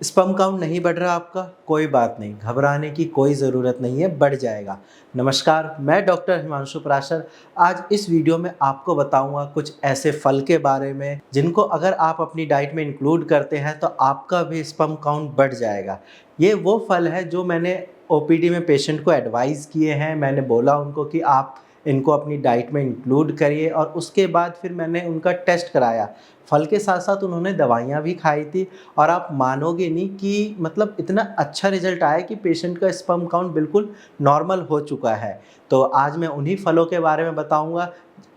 Sperm count नहीं बढ़ रहा आपका, कोई बात नहीं, घबराने की कोई ज़रूरत नहीं है, बढ़ जाएगा। नमस्कार, मैं डॉक्टर हिमांशु पराशर। आज इस वीडियो में आपको बताऊंगा कुछ ऐसे फल के बारे में जिनको अगर आप अपनी डाइट में इंक्लूड करते हैं तो आपका भी स्पर्म काउंट बढ़ जाएगा। ये वो फल है जो मैंने ओपीडी में पेशेंट को एडवाइस किए हैं। मैंने बोला उनको कि आप इनको अपनी डाइट में इंक्लूड करिए और उसके बाद फिर मैंने उनका टेस्ट कराया। फल के साथ साथ उन्होंने दवाइयाँ भी खाई थी और आप मानोगे नहीं कि मतलब इतना अच्छा रिज़ल्ट आया कि पेशेंट का स्पर्म काउंट बिल्कुल नॉर्मल हो चुका है। तो आज मैं उन्हीं फलों के बारे में बताऊँगा।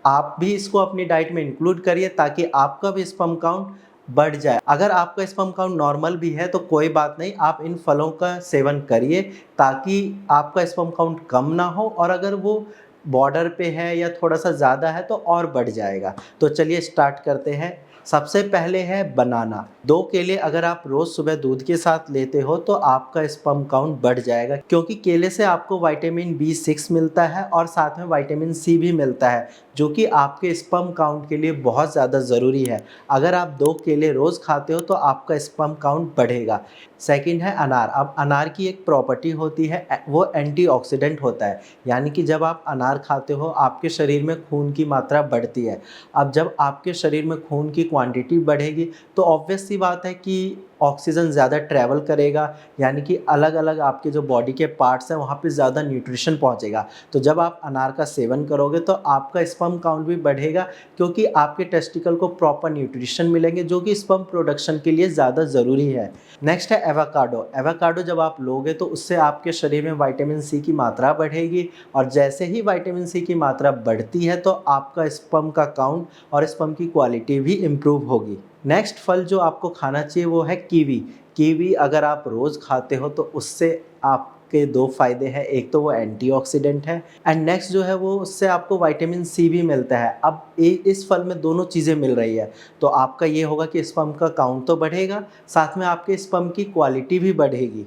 आप भी इसको अपनी डाइट में इंक्लूड करिए ताकि आपका भी स्पर्म काउंट बढ़ जाए। अगर आपका स्पर्म काउंट नॉर्मल भी है तो कोई बात नहीं, आप इन फलों का सेवन करिए ताकि आपका स्पर्म काउंट कम ना हो, और अगर वो बॉर्डर पे है या थोड़ा-सा ज़्यादा है तो और बढ़ जाएगा। तो चलिए स्टार्ट करते हैं। सबसे पहले है बनाना। 2 केले अगर आप रोज़ सुबह दूध के साथ लेते हो तो आपका स्पर्म काउंट बढ़ जाएगा, क्योंकि केले से आपको विटामिन B6 मिलता है और साथ में विटामिन C भी मिलता है, जो कि आपके स्पर्म काउंट के लिए बहुत ज़्यादा ज़रूरी है। अगर आप 2 केले रोज़ खाते हो तो आपका स्पर्म काउंट बढ़ेगा। सेकंड है अनार। अब अनार की एक प्रॉपर्टी होती है, वो एंटीऑक्सीडेंट होता है, यानी कि जब आप अनार खाते हो आपके शरीर में खून की मात्रा बढ़ती है। अब जब आपके शरीर में खून की क्वांटिटी बढ़ेगी तो ऑब्वियस सी बात है कि ऑक्सीजन ज़्यादा ट्रैवल करेगा, यानी कि अलग-अलग आपके जो बॉडी के पार्ट्स हैं वहाँ पे ज़्यादा न्यूट्रिशन पहुँचेगा। तो जब आप अनार का सेवन करोगे तो आपका स्पर्म काउंट भी बढ़ेगा, क्योंकि आपके टेस्टिकल को प्रॉपर न्यूट्रिशन मिलेंगे जो कि स्पर्म प्रोडक्शन के लिए ज़्यादा ज़रूरी है। नेक्स्ट है एवोकाडो। एवोकाडो जब आप लोगे तो उससे आपके शरीर में विटामिन सी की मात्रा बढ़ेगी, और जैसे ही विटामिन सी की मात्रा बढ़ती है तो आपका स्पर्म का काउंट और स्पर्म की क्वालिटी भी इम्प्रूव होगी। नेक्स्ट फल जो आपको खाना चाहिए वो है कीवी। कीवी अगर आप रोज़ खाते हो तो उससे आपके 2 फ़ायदे हैं, एक तो वो एंटीऑक्सीडेंट है एंड नेक्स्ट जो है वो उससे आपको विटामिन सी भी मिलता है। अब इस फल में दोनों चीज़ें मिल रही है, तो आपका ये होगा कि स्पर्म का काउंट तो बढ़ेगा, साथ में आपके स्पर्म की क्वालिटी भी बढ़ेगी।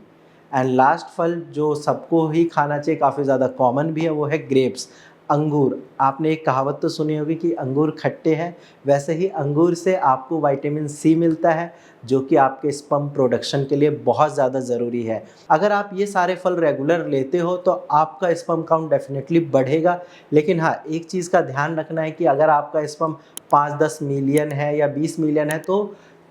एंड लास्ट फल जो सबको ही खाना चाहिए, काफ़ी ज़्यादा कॉमन भी है, वो है ग्रेप्स, अंगूर। आपने एक कहावत तो सुनी होगी कि अंगूर खट्टे हैं, वैसे ही अंगूर से आपको विटामिन सी मिलता है जो कि आपके स्पर्म प्रोडक्शन के लिए बहुत ज़्यादा ज़रूरी है। अगर आप ये सारे फल रेगुलर लेते हो तो आपका स्पर्म काउंट डेफिनेटली बढ़ेगा। लेकिन हाँ, एक चीज़ का ध्यान रखना है कि अगर आपका स्पर्म 5-10 मिलियन है या 20 मिलियन है तो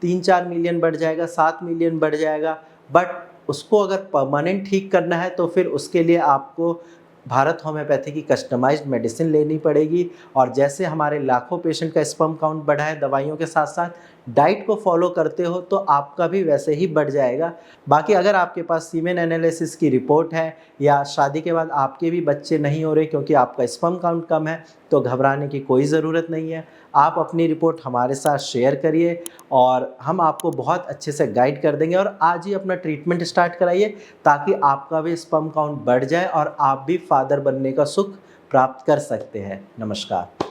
3-4 मिलियन बढ़ जाएगा, 7 मिलियन बढ़ जाएगा। बट उसको अगर परमानेंट ठीक करना है तो फिर उसके लिए आपको भारत होम्योपैथी की कस्टमाइज्ड मेडिसिन लेनी पड़ेगी, और जैसे हमारे लाखों पेशेंट का स्पर्म काउंट बढ़ा है दवाइयों के साथ साथ, डाइट को फॉलो करते हो तो आपका भी वैसे ही बढ़ जाएगा। बाकी अगर आपके पास सीमेन एनालिसिस की रिपोर्ट है या शादी के बाद आपके भी बच्चे नहीं हो रहे क्योंकि आपका स्पर्म काउंट कम है, तो घबराने की कोई ज़रूरत नहीं है। आप अपनी रिपोर्ट हमारे साथ शेयर करिए और हम आपको बहुत अच्छे से गाइड कर देंगे, और आज ही अपना ट्रीटमेंट स्टार्ट कराइए ताकि आपका भी स्पर्म काउंट बढ़ जाए और आप भी फादर बनने का सुख प्राप्त कर सकते हैं। नमस्कार।